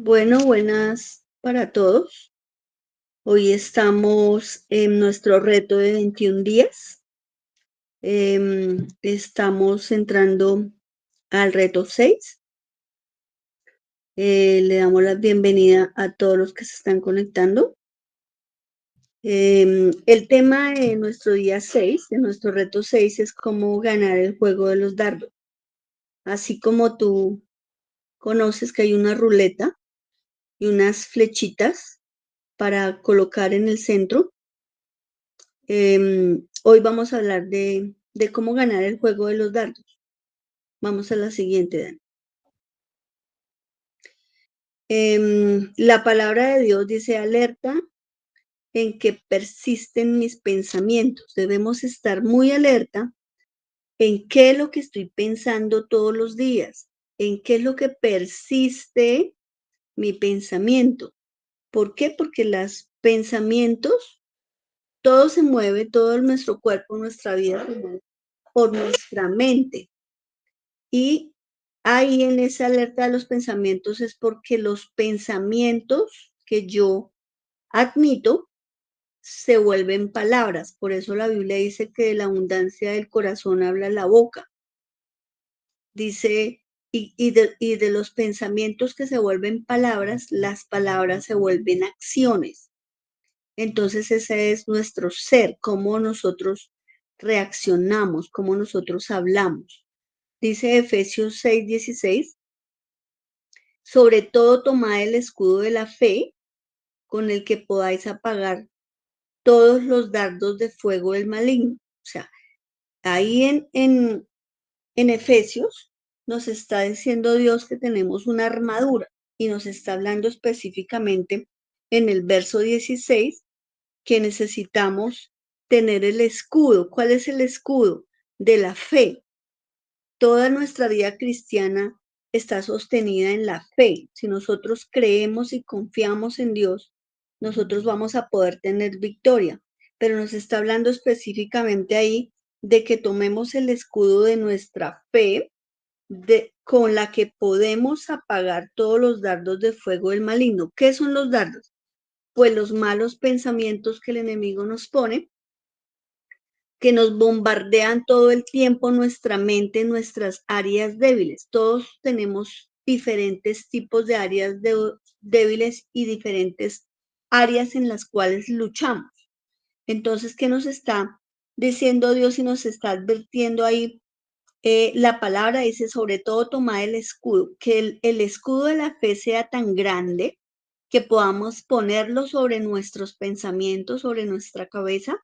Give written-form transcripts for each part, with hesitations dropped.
Bueno, buenas para todos. Hoy estamos en nuestro reto de 21 días. Estamos entrando al reto 6. Le damos la bienvenida a todos los que se están conectando. El tema de nuestro día 6, de nuestro reto 6, es cómo ganar el juego de los dardos. Así como tú conoces que hay una ruleta y unas flechitas para colocar en el centro. Hoy vamos a hablar de cómo ganar el juego de los dardos. Vamos a la siguiente, Dani. La palabra de Dios dice alerta en que persisten mis pensamientos. Debemos estar muy alerta en qué es lo que estoy pensando todos los días, en qué es lo que persiste mi pensamiento. ¿Por qué? Porque los pensamientos, todo se mueve, todo nuestro cuerpo, nuestra vida se mueve por nuestra mente. Y ahí en esa alerta de los pensamientos es porque los pensamientos que yo admito se vuelven palabras. Por eso la Biblia dice que de la abundancia del corazón habla la boca. Dice, y de los pensamientos que se vuelven palabras, las palabras se vuelven acciones. Entonces ese es nuestro ser, cómo nosotros reaccionamos, cómo nosotros hablamos. Dice Efesios 6:16. Sobre todo tomad el escudo de la fe, con el que podáis apagar todos los dardos de fuego del maligno. O sea, ahí en Efesios nos está diciendo Dios que tenemos una armadura y nos está hablando específicamente en el verso 16 que necesitamos tener el escudo. ¿Cuál es el escudo? De la fe. Toda nuestra vida cristiana está sostenida en la fe. Si nosotros creemos y confiamos en Dios, nosotros vamos a poder tener victoria. Pero nos está hablando específicamente ahí de que tomemos el escudo de nuestra fe, con la que podemos apagar todos los dardos de fuego del maligno. ¿Qué son los dardos? Pues los malos pensamientos que el enemigo nos pone, que nos bombardean todo el tiempo nuestra mente, nuestras áreas débiles. Todos tenemos diferentes tipos de áreas débiles y diferentes áreas en las cuales luchamos. Entonces, ¿qué nos está diciendo Dios y nos está advirtiendo ahí? La palabra dice, sobre todo, tomad el escudo, que el escudo de la fe sea tan grande que podamos ponerlo sobre nuestros pensamientos, sobre nuestra cabeza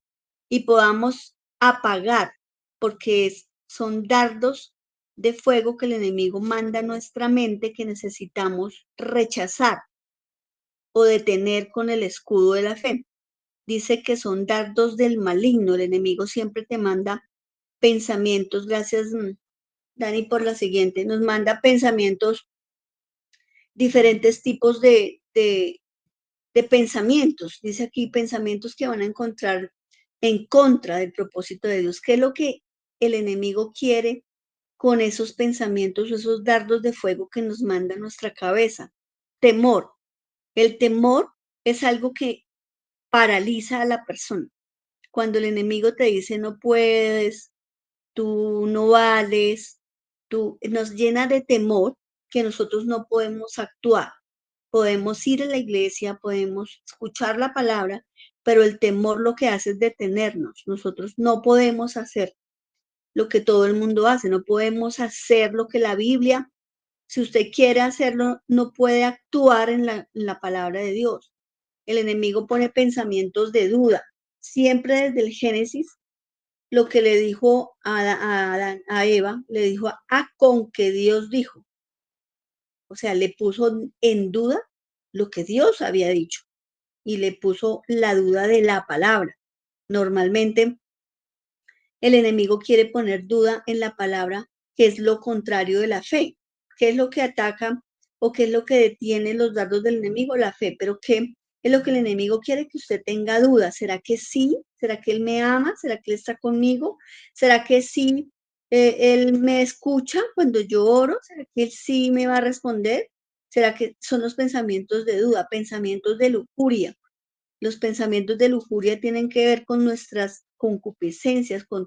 y podamos apagar, porque son dardos de fuego que el enemigo manda a nuestra mente que necesitamos rechazar o detener con el escudo de la fe. Dice que son dardos del maligno, el enemigo siempre te manda pensamientos, gracias Dani por la siguiente, nos manda pensamientos, diferentes tipos de pensamientos, dice aquí pensamientos que van a encontrar en contra del propósito de Dios. ¿Qué es lo que el enemigo quiere con esos pensamientos, esos dardos de fuego que nos manda nuestra cabeza? Temor. El temor es algo que paraliza a la persona. Cuando el enemigo te dice no puedes, tú no vales, nos llena de temor que nosotros no podemos actuar. Podemos ir a la iglesia, podemos escuchar la palabra, pero el temor lo que hace es detenernos. Nosotros no podemos hacer lo que todo el mundo hace, no podemos hacer lo que la Biblia, si usted quiere hacerlo, no puede actuar en la palabra de Dios. El enemigo pone pensamientos de duda. Siempre desde el Génesis, lo que le dijo a Eva, le dijo con que Dios dijo. O sea, le puso en duda lo que Dios había dicho y le puso la duda de la palabra. Normalmente el enemigo quiere poner duda en la palabra, que es lo contrario de la fe. ¿Qué es lo que ataca o qué es lo que detiene los dardos del enemigo? La fe. Pero ¿qué es lo que el enemigo quiere? Que usted tenga duda. ¿Será que sí? ¿Será que él me ama? ¿Será que él está conmigo? ¿Será que sí él me escucha cuando yo oro? ¿Será que él sí me va a responder? ¿Será que son los pensamientos de duda, pensamientos de lujuria? Los pensamientos de lujuria tienen que ver con nuestras concupiscencias, con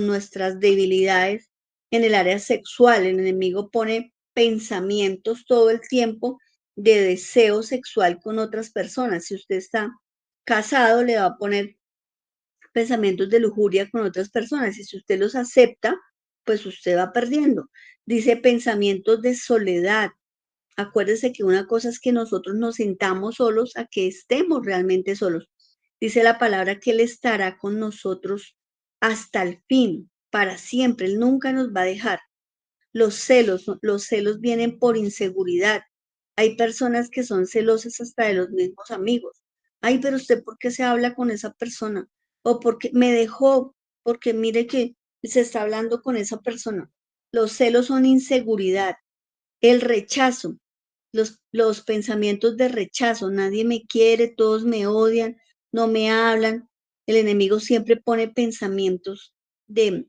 nuestras debilidades en el área sexual. El enemigo pone pensamientos todo el tiempo de deseo sexual con otras personas. Si usted está casado, le va a poner pensamientos de lujuria con otras personas. Y si usted los acepta, pues usted va perdiendo. Dice pensamientos de soledad. Acuérdese que una cosa es que nosotros nos sintamos solos a que estemos realmente solos. Dice la palabra que Él estará con nosotros hasta el fin, para siempre. Él nunca nos va a dejar. Los celos vienen por inseguridad. Hay personas que son celosas hasta de los mismos amigos. Ay, pero usted, ¿por qué se habla con esa persona? O porque me dejó, porque mire que se está hablando con esa persona. Los celos son inseguridad, el rechazo, los pensamientos de rechazo. Nadie me quiere, todos me odian, no me hablan. El enemigo siempre pone pensamientos de,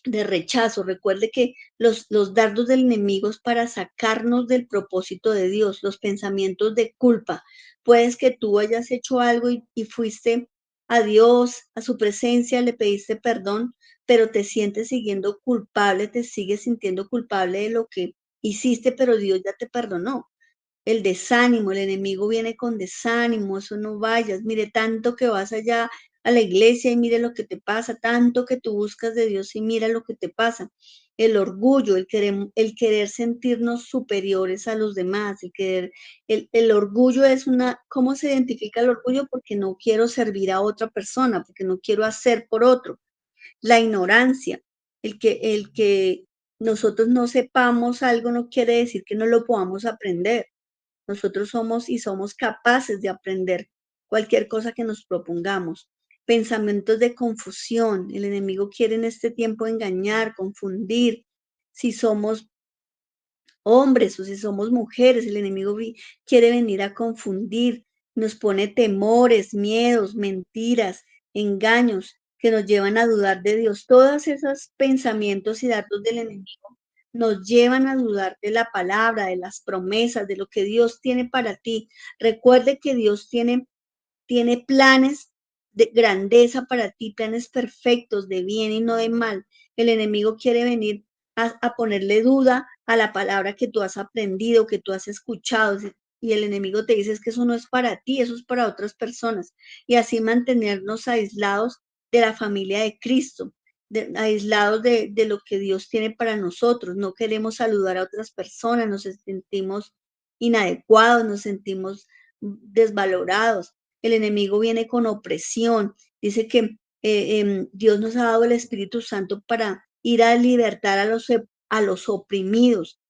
de rechazo. Recuerde que los dardos del enemigo es para sacarnos del propósito de Dios, los pensamientos de culpa. Puedes que tú hayas hecho algo y fuiste a Dios, a su presencia, le pediste perdón, pero te sientes siguiendo culpable, te sigues sintiendo culpable de lo que hiciste, pero Dios ya te perdonó. El desánimo, el enemigo viene con desánimo, eso no vayas, mire tanto que vas allá a la iglesia y mire lo que te pasa, tanto que tú buscas de Dios y mira lo que te pasa. El orgullo, el querer sentirnos superiores a los demás, el orgullo es una, ¿cómo se identifica el orgullo? Porque no quiero servir a otra persona, porque no quiero hacer por otro. La ignorancia, el que nosotros no sepamos algo no quiere decir que no lo podamos aprender. Nosotros somos y somos capaces de aprender cualquier cosa que nos propongamos. Pensamientos de confusión. El enemigo quiere en este tiempo engañar, confundir. Si somos hombres o si somos mujeres, el enemigo quiere venir a confundir, nos pone temores, miedos, mentiras, engaños que nos llevan a dudar de Dios. Todos esos pensamientos y datos del enemigo nos llevan a dudar de la palabra, de las promesas, de lo que Dios tiene para ti. Recuerde que Dios tiene planes de grandeza para ti, planes perfectos de bien y no de mal. El enemigo quiere venir a ponerle duda a la palabra que tú has aprendido, que tú has escuchado. Y el enemigo te dice es que eso no es para ti, eso es para otras personas. Y así mantenernos aislados de la familia de Cristo, aislados de lo que Dios tiene para nosotros. No queremos saludar a otras personas, nos sentimos inadecuados, nos sentimos desvalorados. El enemigo viene con opresión. Dice que Dios nos ha dado el Espíritu Santo para ir a libertar a los oprimidos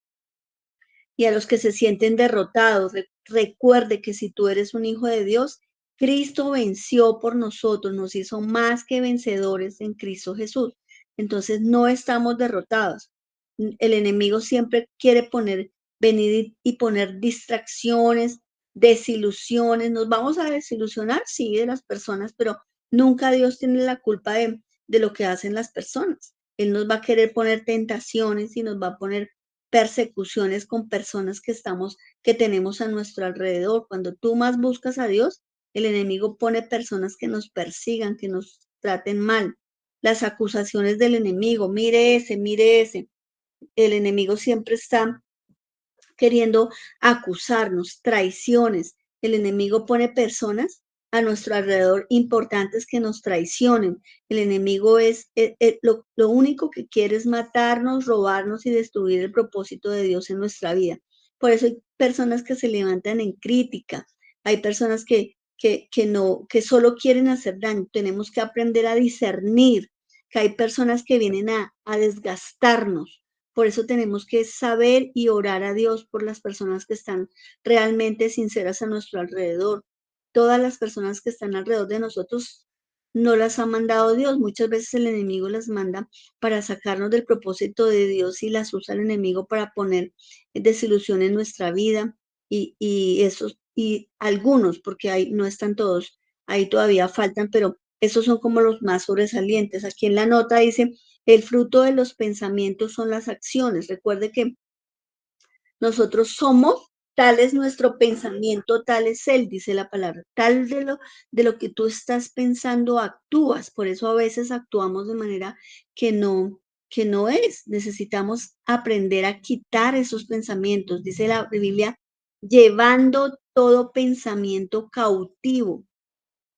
y a los que se sienten derrotados. Recuerde que si tú eres un hijo de Dios, Cristo venció por nosotros, nos hizo más que vencedores en Cristo Jesús. Entonces no estamos derrotados. El enemigo siempre quiere venir y poner distracciones, desilusiones. Nos vamos a desilusionar, sí, de las personas, pero nunca Dios tiene la culpa de lo que hacen las personas. Él nos va a querer poner tentaciones y nos va a poner persecuciones con personas que tenemos a nuestro alrededor. Cuando tú más buscas a Dios, el enemigo pone personas que nos persigan, que nos traten mal. Las acusaciones del enemigo, mire ese. El enemigo siempre está queriendo acusarnos, traiciones. El enemigo pone personas a nuestro alrededor importantes que nos traicionen. El enemigo lo único que quiere es matarnos, robarnos y destruir el propósito de Dios en nuestra vida. Por eso hay personas que se levantan en crítica, hay personas que solo quieren hacer daño. Tenemos que aprender a discernir que hay personas que vienen a desgastarnos, por eso tenemos que saber y orar a Dios por las personas que están realmente sinceras a nuestro alrededor. Todas las personas que están alrededor de nosotros no las ha mandado Dios. Muchas veces el enemigo las manda para sacarnos del propósito de Dios y las usa el enemigo para poner desilusión en nuestra vida. Y algunos, porque no están todos, ahí todavía faltan, pero esos son como los más sobresalientes. Aquí en la nota dice el fruto de los pensamientos son las acciones. Recuerde que Nosotros somos, tal es nuestro pensamiento, tal es él, dice la palabra. Tal de lo que tú estás pensando, actúas. Por eso a veces actuamos de manera que que no es. Necesitamos aprender a quitar esos pensamientos. Dice la Biblia, llevando todo pensamiento cautivo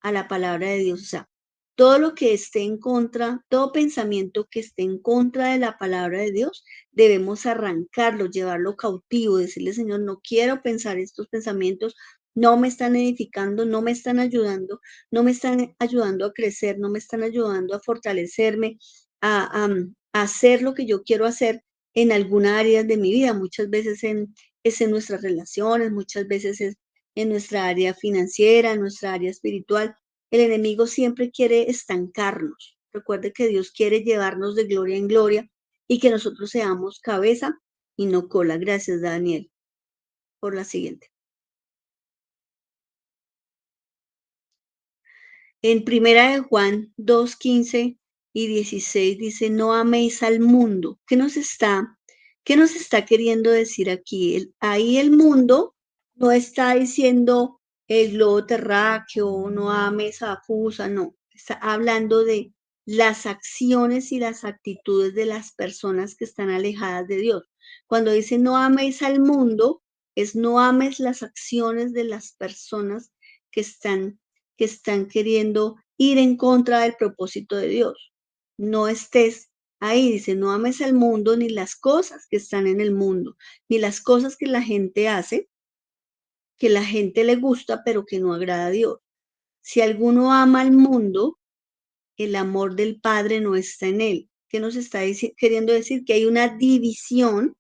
a la palabra de Dios. O sea, todo lo que esté en contra, todo pensamiento que esté en contra de la palabra de Dios, debemos arrancarlo, llevarlo cautivo, decirle, Señor, no quiero pensar estos pensamientos, no me están edificando, no me están ayudando, no me están ayudando a crecer, no me están ayudando a fortalecerme, a hacer lo que yo quiero hacer en alguna área de mi vida. Muchas veces es en nuestras relaciones, muchas veces es en nuestra área financiera, en nuestra área espiritual. El enemigo siempre quiere estancarnos. Recuerde que Dios quiere llevarnos de gloria en gloria y que nosotros seamos cabeza y no cola. Gracias, Daniel, por la siguiente. En primera de Juan 2:15 y 16 dice, no améis al mundo. Qué nos está queriendo decir aquí? Ahí el mundo no está diciendo el globo terráqueo, no ames a Fusa, no. Está hablando de las acciones y las actitudes de las personas que están alejadas de Dios. Cuando dice no améis al mundo, es no ames las acciones de las personas que están queriendo ir en contra del propósito de Dios. No estés ahí, dice, no ames al mundo ni las cosas que están en el mundo, ni las cosas que la gente hace, que la gente le gusta, pero que no agrada a Dios. Si alguno ama al mundo, el amor del Padre no está en él. ¿Qué nos está queriendo decir? Que hay una división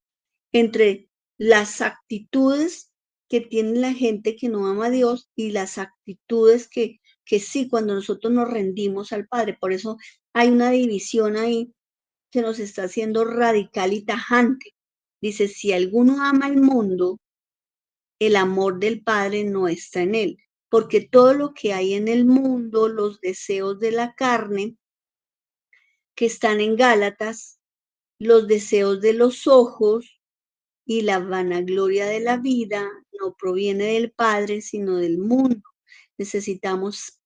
entre las actitudes que tiene la gente que no ama a Dios y las actitudes que sí, cuando nosotros nos rendimos al Padre. Por eso hay una división ahí que nos está haciendo radical y tajante. Dice, si alguno ama el mundo, el amor del Padre no está en él, porque todo lo que hay en el mundo, los deseos de la carne que están en Gálatas, los deseos de los ojos, y la vanagloria de la vida no proviene del Padre, sino del mundo. Necesitamos,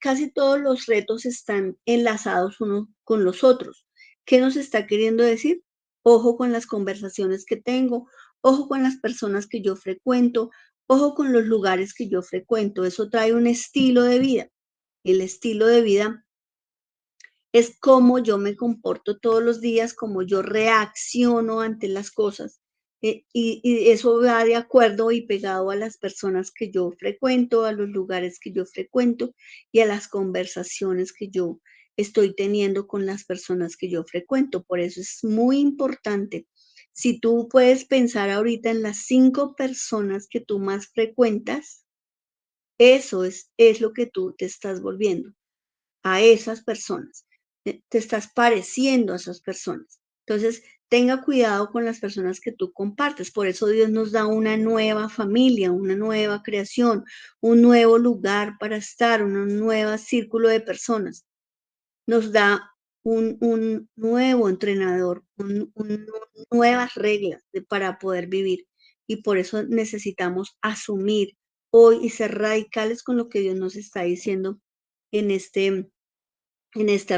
casi todos los retos están enlazados unos con los otros. ¿Qué nos está queriendo decir? Ojo con las conversaciones que tengo, ojo con las personas que yo frecuento, ojo con los lugares que yo frecuento. Eso trae un estilo de vida. El estilo de vida es cómo yo me comporto todos los días, cómo yo reacciono ante las cosas. Y eso va de acuerdo y pegado a las personas que yo frecuento, a los lugares que yo frecuento y a las conversaciones que yo estoy teniendo con las personas que yo frecuento. Por eso es muy importante. Si tú puedes pensar ahorita en las 5 personas que tú más frecuentas, eso es lo que tú te estás volviendo a esas personas, te estás pareciendo a esas personas. Entonces, tenga cuidado con las personas que tú compartes. Por eso Dios nos da una nueva familia, una nueva creación, un nuevo lugar para estar, un nuevo círculo de personas. Nos da un nuevo entrenador, nuevas reglas para poder vivir. Y por eso necesitamos asumir hoy y ser radicales con lo que Dios nos está diciendo en este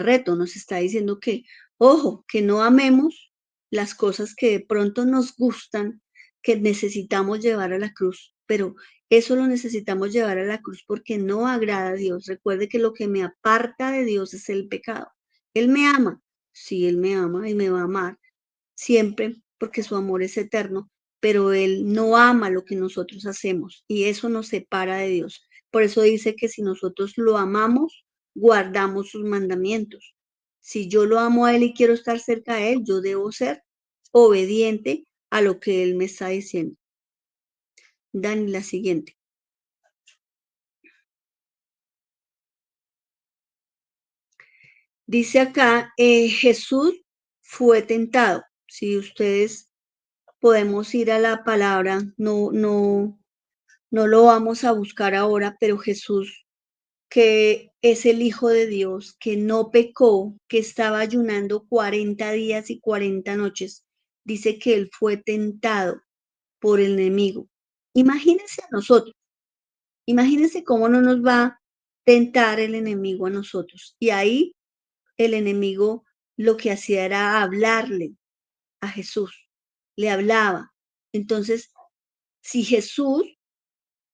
reto. Nos está diciendo que, ojo, que no amemos las cosas que de pronto nos gustan, que necesitamos llevar a la cruz, pero eso lo necesitamos llevar a la cruz porque no agrada a Dios. Recuerde que lo que me aparta de Dios es el pecado. Él me ama, sí, Él me ama y me va a amar siempre porque su amor es eterno, pero Él no ama lo que nosotros hacemos y eso nos separa de Dios. Por eso dice que si nosotros lo amamos, guardamos sus mandamientos. Si yo lo amo a Él y quiero estar cerca de Él, yo debo ser obediente a lo que Él me está diciendo. Dani, la siguiente. Dice acá, Jesús fue tentado. Si ustedes podemos ir a la palabra, no lo vamos a buscar ahora, pero Jesús, que es el Hijo de Dios, que no pecó, que estaba ayunando 40 días y 40 noches, dice que él fue tentado por el enemigo. Imagínense a nosotros, imagínense cómo no nos va a tentar el enemigo a nosotros. Y ahí el enemigo lo que hacía era hablarle a Jesús, le hablaba. Entonces, si Jesús,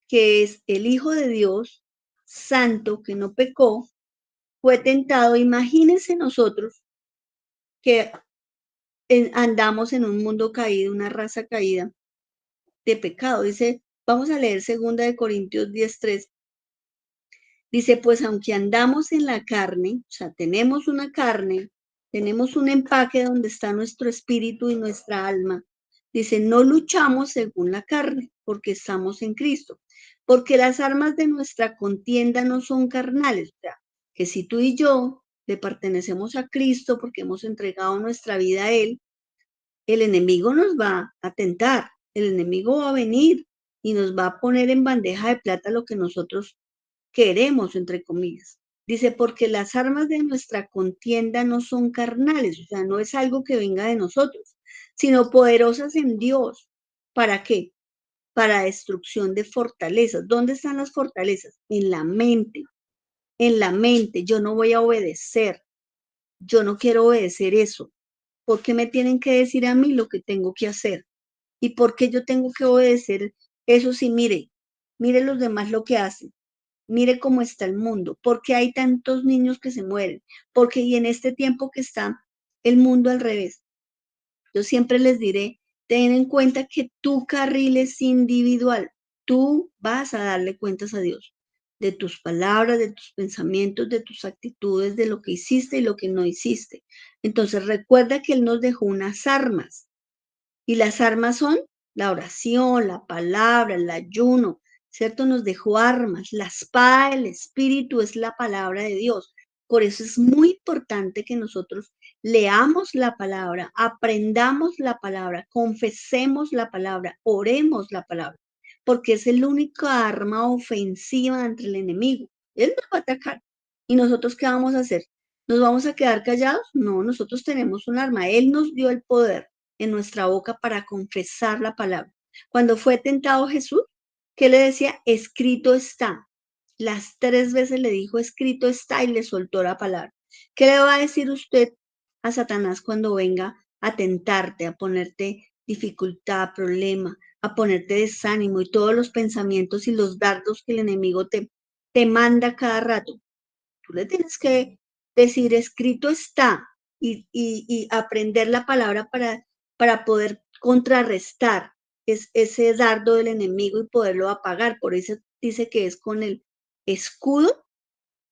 que es el Hijo de Dios, santo, que no pecó, fue tentado, imagínense nosotros que andamos en un mundo caído, una raza caída de pecado. Dice, vamos a leer 2 Corintios 10:3. Dice, pues aunque andamos en la carne, o sea, tenemos una carne, tenemos un empaque donde está nuestro espíritu y nuestra alma. Dice, no luchamos según la carne, porque estamos en Cristo. Porque las armas de nuestra contienda no son carnales. O sea, que si tú y yo le pertenecemos a Cristo porque hemos entregado nuestra vida a Él, el enemigo nos va a tentar, el enemigo va a venir y nos va a poner en bandeja de plata lo que nosotros queremos, entre comillas. Dice, porque las armas de nuestra contienda no son carnales, o sea, no es algo que venga de nosotros, sino poderosas en Dios. ¿Para qué? Para destrucción de fortalezas. ¿Dónde están las fortalezas? En la mente. En la mente. Yo no voy a obedecer. Yo no quiero obedecer eso. ¿Por qué me tienen que decir a mí lo que tengo que hacer? ¿Y por qué yo tengo que obedecer eso? Si mire los demás lo que hacen. Mire cómo está el mundo, por qué hay tantos niños que se mueren, porque y en este tiempo que está el mundo al revés. Yo siempre les diré, ten en cuenta que tu carril es individual. Tú vas a darle cuentas a Dios de tus palabras, de tus pensamientos, de tus actitudes, de lo que hiciste y lo que no hiciste. Entonces recuerda que Él nos dejó unas armas y las armas son la oración, la palabra, el ayuno, ¿cierto? Nos dejó armas. La espada del Espíritu es la palabra de Dios. Por eso es muy importante que nosotros leamos la palabra, aprendamos la palabra, confesemos la palabra, oremos la palabra, porque es el único arma ofensiva entre el enemigo. Él nos va a atacar. ¿Y nosotros qué vamos a hacer? ¿Nos vamos a quedar callados? No, nosotros tenemos un arma. Él nos dio el poder en nuestra boca para confesar la palabra. Cuando fue tentado Jesús, ¿qué le decía? Escrito está. Las 3 veces le dijo, escrito está, y le soltó la palabra. ¿Qué le va a decir usted a Satanás cuando venga a tentarte, a ponerte dificultad, problema, a ponerte desánimo y todos los pensamientos y los dardos que el enemigo te manda cada rato? Tú le tienes que decir, escrito está, y aprender la palabra para poder contrarrestar ese dardo del enemigo y poderlo apagar. Por eso dice que es con el escudo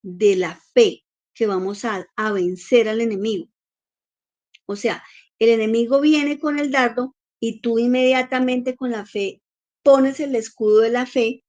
de la fe que vamos a vencer al enemigo. O sea, el enemigo viene con el dardo y tú inmediatamente con la fe pones el escudo de la fe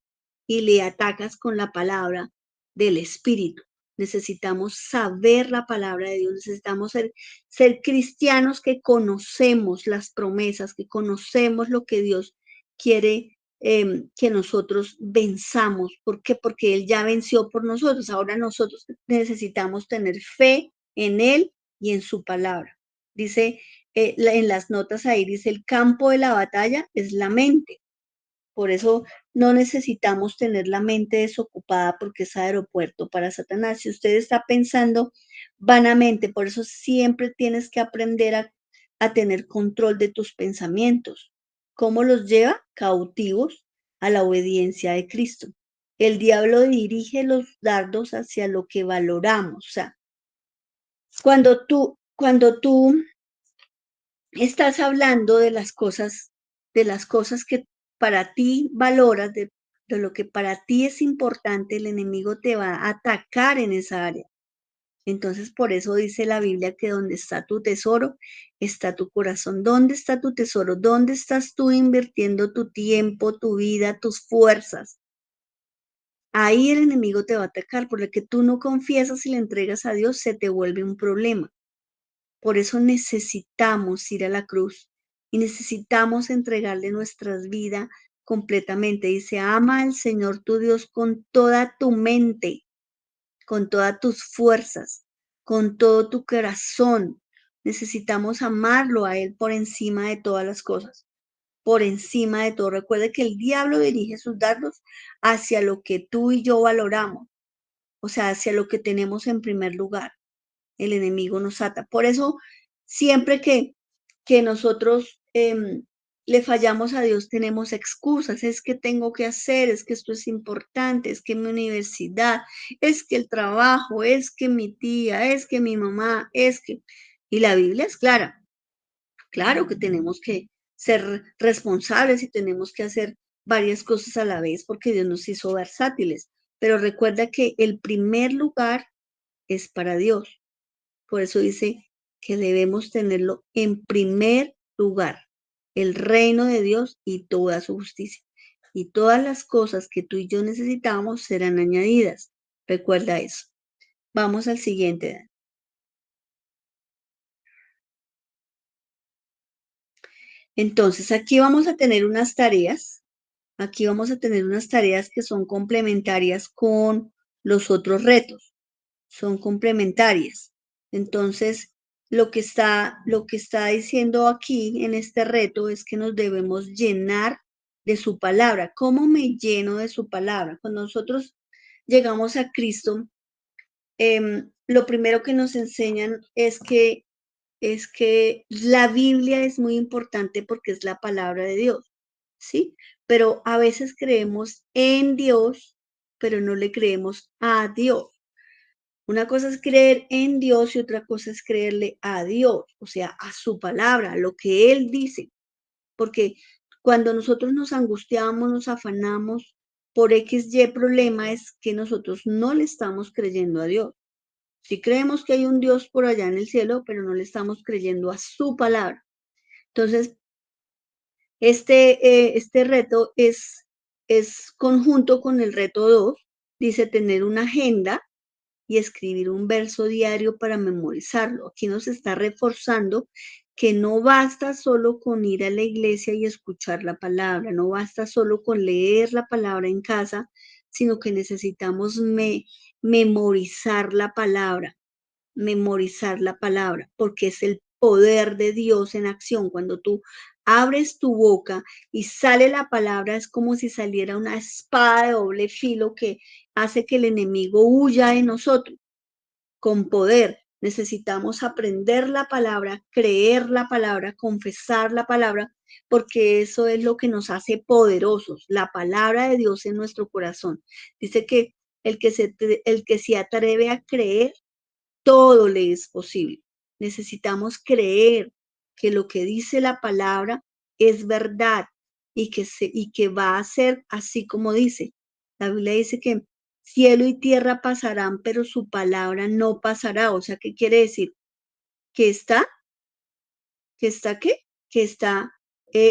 y le atacas con la palabra del Espíritu. Necesitamos saber la palabra de Dios, necesitamos ser cristianos que conocemos las promesas, que conocemos lo que Dios quiere que nosotros venzamos. ¿Por qué? Porque Él ya venció por nosotros. Ahora nosotros necesitamos tener fe en Él y en su palabra. Dice en las notas ahí, dice, el campo de la batalla es la mente. Por eso no necesitamos tener la mente desocupada porque es aeropuerto para Satanás. Si usted está pensando vanamente, por eso siempre tienes que aprender a tener control de tus pensamientos. ¿Cómo los lleva? Cautivos a la obediencia de Cristo. El diablo dirige los dardos hacia lo que valoramos. O sea, cuando tú estás hablando de las cosas que para ti valoras, de lo que para ti es importante, el enemigo te va a atacar en esa área. Entonces, por eso dice la Biblia que donde está tu tesoro, está tu corazón. ¿Dónde está tu tesoro? ¿Dónde estás tú invirtiendo tu tiempo, tu vida, tus fuerzas? Ahí el enemigo te va a atacar, porque tú no confiesas y le entregas a Dios, se te vuelve un problema. Por eso necesitamos ir a la cruz y necesitamos entregarle nuestras vidas completamente. Dice, ama al Señor tu Dios con toda tu mente, con todas tus fuerzas, con todo tu corazón, Necesitamos amarlo a Él por encima de todas las cosas, por encima de todo. Recuerde que el diablo dirige sus dardos hacia lo que tú y yo valoramos, o sea, hacia lo que tenemos en primer lugar. El enemigo nos ata. Por eso, siempre que nosotros le fallamos a Dios, tenemos excusas. Es que tengo que hacer, es que esto es importante, es que mi universidad, es que el trabajo, es que mi tía, es que mi mamá, es que... Y la Biblia es clara. Claro que tenemos que ser responsables y tenemos que hacer varias cosas a la vez porque Dios nos hizo versátiles. Pero recuerda que el primer lugar es para Dios. Por eso dice que debemos tenerlo en primer lugar, el reino de Dios y toda su justicia. Y todas las cosas que tú y yo necesitamos serán añadidas. Recuerda eso. Vamos al siguiente, Dan. Entonces, aquí vamos a tener unas tareas. Aquí vamos a tener unas tareas que son complementarias con los otros retos. Son complementarias. Entonces, lo que está diciendo aquí en este reto es que nos debemos llenar de su palabra. ¿Cómo me lleno de su palabra? Cuando nosotros llegamos a Cristo, lo primero que nos enseñan es que la Biblia es muy importante porque es la palabra de Dios, ¿sí? Pero a veces creemos en Dios, pero no le creemos a Dios. Una cosa es creer en Dios y otra cosa es creerle a Dios, o sea, a su palabra, a lo que Él dice. Porque cuando nosotros nos angustiamos, nos afanamos por X, Y problema, es que nosotros no le estamos creyendo a Dios. Sí creemos que hay un Dios por allá en el cielo, pero no le estamos creyendo a su palabra. Entonces, este reto es conjunto con el reto 2. Dice tener una agenda y escribir un verso diario para memorizarlo. Aquí nos está reforzando que no basta solo con ir a la iglesia y escuchar la palabra, no basta solo con leer la palabra en casa, sino que necesitamos memorizar la palabra, porque es el poder de Dios en acción. Cuando tú abres tu boca y sale la palabra, es como si saliera una espada de doble filo que hace que el enemigo huya de nosotros con poder. Necesitamos aprender la palabra, creer la palabra, confesar la palabra, porque eso es lo que nos hace poderosos, la palabra de Dios en nuestro corazón. Dice que el que se atreve a creer, todo le es posible. Necesitamos creer que lo que dice la palabra es verdad y que va a ser así como dice. La Biblia dice que cielo y tierra pasarán, pero su palabra no pasará. O sea, ¿qué quiere decir? Que está, que está qué? Que está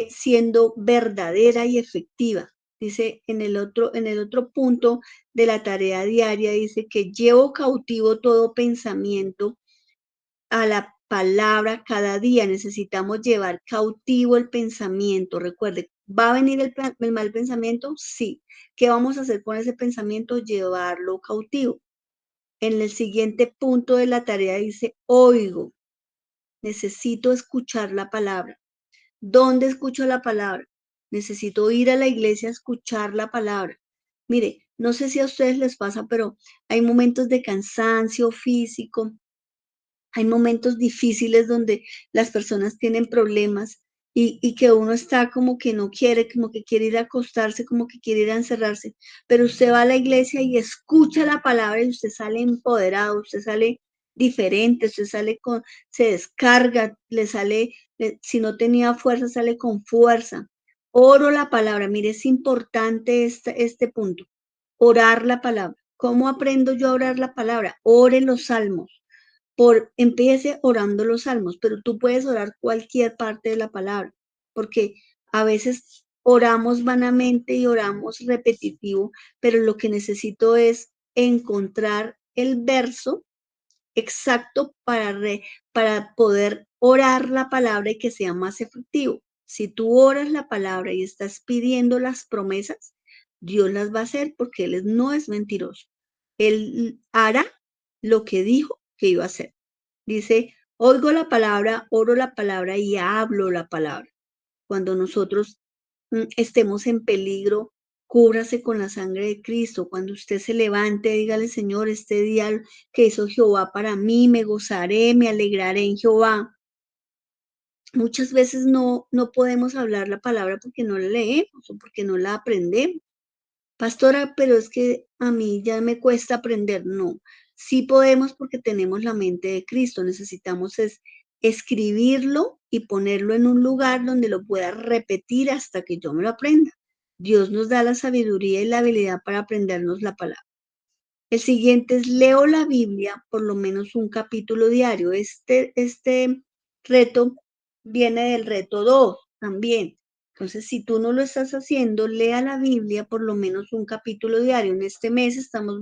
siendo verdadera y efectiva. Dice en el otro punto de la tarea diaria, dice que llevo cautivo todo pensamiento a la palabra cada día. Necesitamos llevar cautivo el pensamiento. Recuerde, ¿va a venir el mal pensamiento? Sí. ¿Qué vamos a hacer con ese pensamiento? Llevarlo cautivo. En el siguiente punto de la tarea dice, oigo, necesito escuchar la palabra. ¿Dónde escucho la palabra? Necesito ir a la iglesia a escuchar la palabra. Mire, no sé si a ustedes les pasa, pero hay momentos de cansancio físico, hay momentos difíciles donde las personas tienen problemas y que uno está como que no quiere, como que quiere ir a acostarse, como que quiere ir a encerrarse, pero usted va a la iglesia y escucha la palabra y usted sale empoderado, usted sale diferente, se descarga, le sale, si no tenía fuerza, sale con fuerza. Oro la palabra, mire, es importante este punto, orar la palabra. ¿Cómo aprendo yo a orar la palabra? Ore los salmos empiece orando los salmos, pero tú puedes orar cualquier parte de la palabra, porque a veces oramos vanamente y oramos repetitivo, pero lo que necesito es encontrar el verso exacto para poder orar la palabra y que sea más efectivo. Si tú oras la palabra y estás pidiendo las promesas, Dios las va a hacer porque Él no es mentiroso. Él hará lo que dijo que iba a hacer. Dice, Oigo la palabra, oro la palabra y hablo la palabra. Cuando nosotros estemos en peligro, cúbrase con la sangre de Cristo. Cuando usted se levante, dígale, Señor, este día que hizo Jehová para mí, me gozaré, me alegraré en Jehová. Muchas veces no podemos hablar la palabra porque no la leemos o porque no la aprendemos. Pastora, pero es que a mí ya me cuesta aprender. No, sí podemos porque tenemos la mente de Cristo. Necesitamos escribirlo y ponerlo en un lugar donde lo pueda repetir hasta que yo me lo aprenda. Dios nos da la sabiduría y la habilidad para aprendernos la palabra. El siguiente es leo la Biblia por lo menos un capítulo diario. Este reto viene del reto 2 también. Entonces, si tú no lo estás haciendo, lea la Biblia por lo menos un capítulo diario. En este mes estamos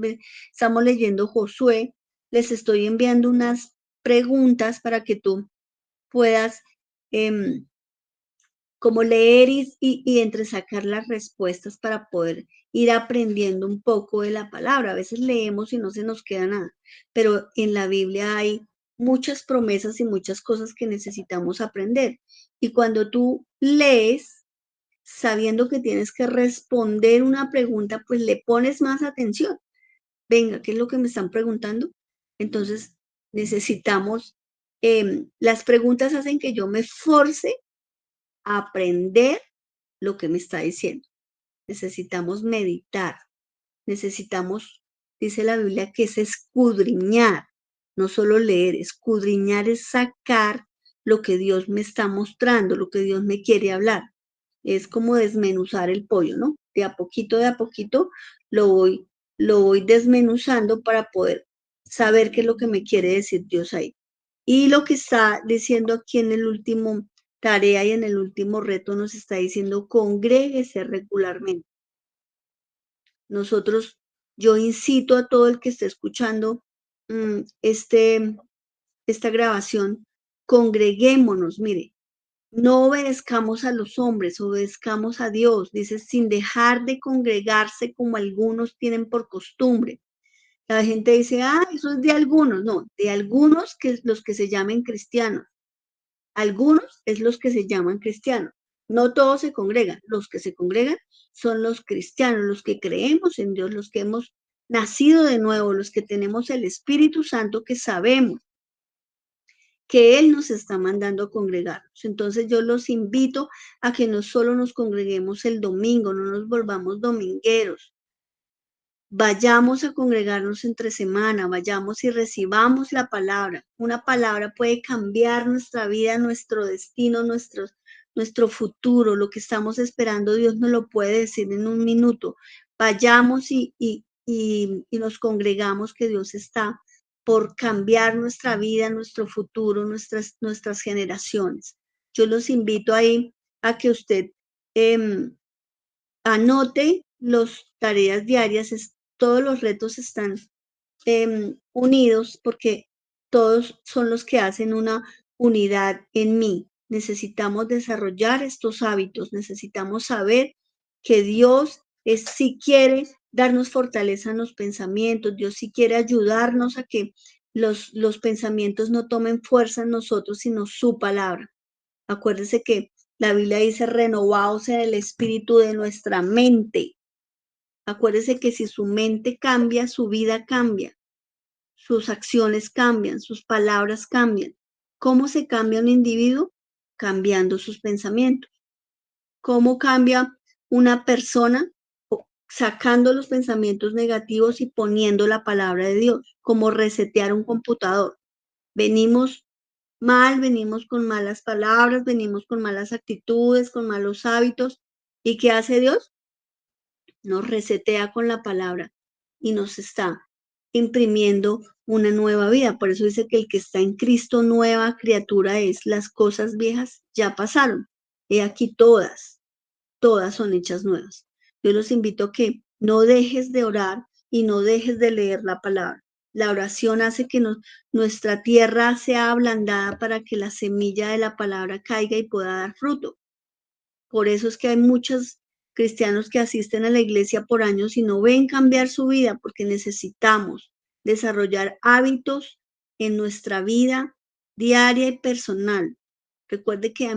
leyendo Josué. Les estoy enviando unas preguntas para que tú puedas como leer y entresacar las respuestas para poder ir aprendiendo un poco de la palabra. A veces leemos y no se nos queda nada, pero en la Biblia hay muchas promesas y muchas cosas que necesitamos aprender. Y cuando tú lees, sabiendo que tienes que responder una pregunta, pues le pones más atención. Venga, ¿qué es lo que me están preguntando? Entonces, necesitamos, las preguntas hacen que yo me force a aprender lo que me está diciendo. Necesitamos meditar, necesitamos, dice la Biblia, que es escudriñar, no solo leer, escudriñar es sacar lo que Dios me está mostrando, lo que Dios me quiere hablar. Es como desmenuzar el pollo, ¿no? De a poquito lo voy, lo voy desmenuzando para poder saber qué es lo que me quiere decir Dios ahí. Y lo que está diciendo aquí en el último tarea y en el último reto nos está diciendo, congréguese regularmente. Nosotros, yo incito a todo el que esté escuchando esta grabación, congreguémonos, mire, no obedezcamos a los hombres, obedezcamos a Dios, dice, sin dejar de congregarse como algunos tienen por costumbre. La gente dice, eso es de algunos, no, de algunos que los que se llamen cristianos. Algunos es los que se llaman cristianos. No todos se congregan. Los que se congregan son los cristianos, los que creemos en Dios, los que hemos nacido de nuevo, los que tenemos el Espíritu Santo, que sabemos que Él nos está mandando a congregarnos. Entonces yo los invito a que no solo nos congreguemos el domingo, no nos volvamos domingueros. Vayamos a congregarnos entre semana, vayamos y recibamos la palabra. Una palabra puede cambiar nuestra vida, nuestro destino, nuestro futuro, lo que estamos esperando, Dios nos lo puede decir en un minuto. Vayamos y nos congregamos, que Dios está por cambiar nuestra vida, nuestro futuro, nuestras generaciones. Yo los invito ahí a que usted anote las tareas diarias, todos los retos están unidos porque todos son los que hacen una unidad en mí. Necesitamos desarrollar estos hábitos, necesitamos saber que Dios sí quiere darnos fortaleza en los pensamientos, Dios sí quiere ayudarnos a que los pensamientos no tomen fuerza en nosotros, sino su palabra. Acuérdese que la Biblia dice, renovaos en el espíritu de nuestra mente. Acuérdese que si su mente cambia, su vida cambia, sus acciones cambian, sus palabras cambian. ¿Cómo se cambia un individuo? Cambiando sus pensamientos. ¿Cómo cambia una persona? Sacando los pensamientos negativos y poniendo la palabra de Dios, como resetear un computador. Venimos mal, venimos con malas palabras, venimos con malas actitudes, con malos hábitos. ¿Y qué hace Dios? Nos resetea con la palabra y nos está imprimiendo una nueva vida. Por eso dice que el que está en Cristo, nueva criatura es. Las cosas viejas ya pasaron. He aquí todas son hechas nuevas. Yo los invito a que no dejes de orar y no dejes de leer la palabra. La oración hace que nuestra tierra sea ablandada para que la semilla de la palabra caiga y pueda dar fruto. Por eso es que hay muchos cristianos que asisten a la iglesia por años y no ven cambiar su vida, porque necesitamos desarrollar hábitos en nuestra vida diaria y personal. Recuerde que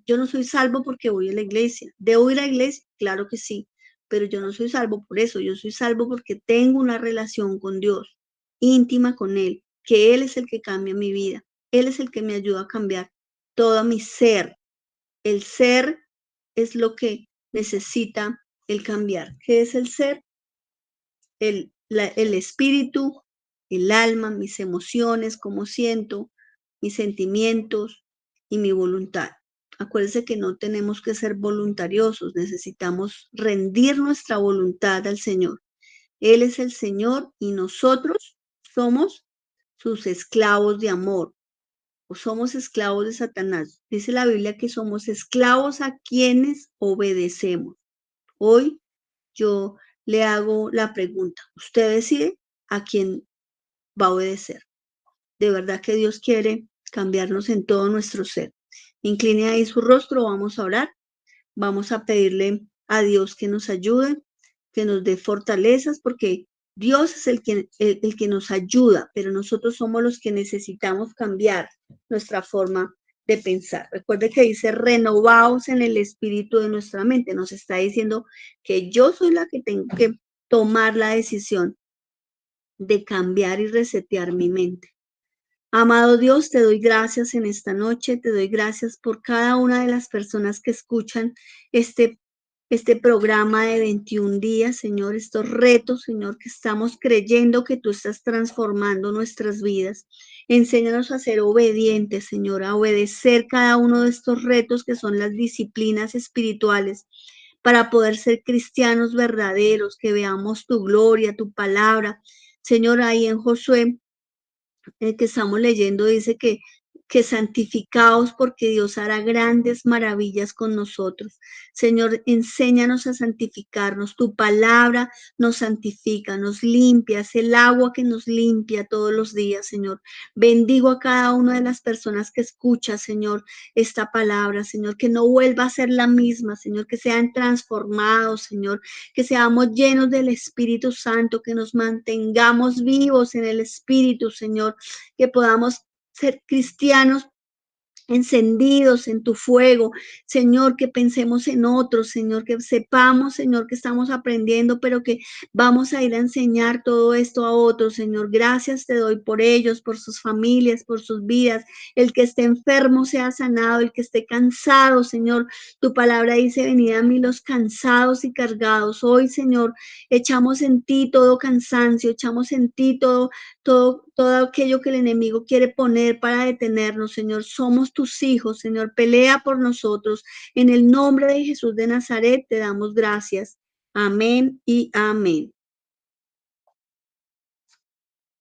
yo no soy salvo porque voy a la iglesia. ¿Debo ir a la iglesia? Claro que sí, pero yo no soy salvo por eso. Yo soy salvo porque tengo una relación con Dios, íntima con Él, que Él es el que cambia mi vida. Él es el que me ayuda a cambiar todo mi ser. El ser es lo que necesita el cambiar. ¿Qué es el ser? El espíritu, el alma, mis emociones, cómo siento, mis sentimientos y mi voluntad. Acuérdense que no tenemos que ser voluntariosos, necesitamos rendir nuestra voluntad al Señor. Él es el Señor y nosotros somos sus esclavos de amor o somos esclavos de Satanás. Dice la Biblia que somos esclavos a quienes obedecemos. Hoy yo le hago la pregunta, usted decide a quién va a obedecer. De verdad que Dios quiere cambiarnos en todo nuestro ser. Incline ahí su rostro, vamos a orar, vamos a pedirle a Dios que nos ayude, que nos dé fortalezas, porque Dios es el que nos ayuda, pero nosotros somos los que necesitamos cambiar nuestra forma de pensar. Recuerde que dice renovaos en el espíritu de nuestra mente. Nos está diciendo que yo soy la que tengo que tomar la decisión de cambiar y resetear mi mente. Amado Dios, te doy gracias en esta noche, te doy gracias por cada una de las personas que escuchan este, este programa de 21 días, Señor, estos retos, Señor, que estamos creyendo que tú estás transformando nuestras vidas. Enséñanos a ser obedientes, Señor, a obedecer cada uno de estos retos que son las disciplinas espirituales para poder ser cristianos verdaderos, que veamos tu gloria, tu palabra. Señor, ahí en Josué que estamos leyendo dice que santificaos porque Dios hará grandes maravillas con nosotros. Señor, enséñanos a santificarnos. Tu palabra nos santifica, nos limpia, es el agua que nos limpia todos los días, Señor. Bendigo a cada una de las personas que escucha, Señor, esta palabra, Señor, que no vuelva a ser la misma, Señor, que sean transformados, Señor, que seamos llenos del Espíritu Santo, que nos mantengamos vivos en el Espíritu, Señor, que podamos ser cristianos encendidos en tu fuego, Señor, que pensemos en otros, Señor, que sepamos, Señor, que estamos aprendiendo, pero que vamos a ir a enseñar todo esto a otros, Señor. Gracias te doy por ellos, por sus familias, por sus vidas. El que esté enfermo sea sanado, el que esté cansado, Señor. Tu palabra dice, venid a mí los cansados y cargados. Hoy, Señor, echamos en ti todo cansancio, echamos en ti todo aquello que el enemigo quiere poner para detenernos, Señor. Somos tus hijos, Señor. Pelea por nosotros. En el nombre de Jesús de Nazaret te damos gracias. Amén y amén.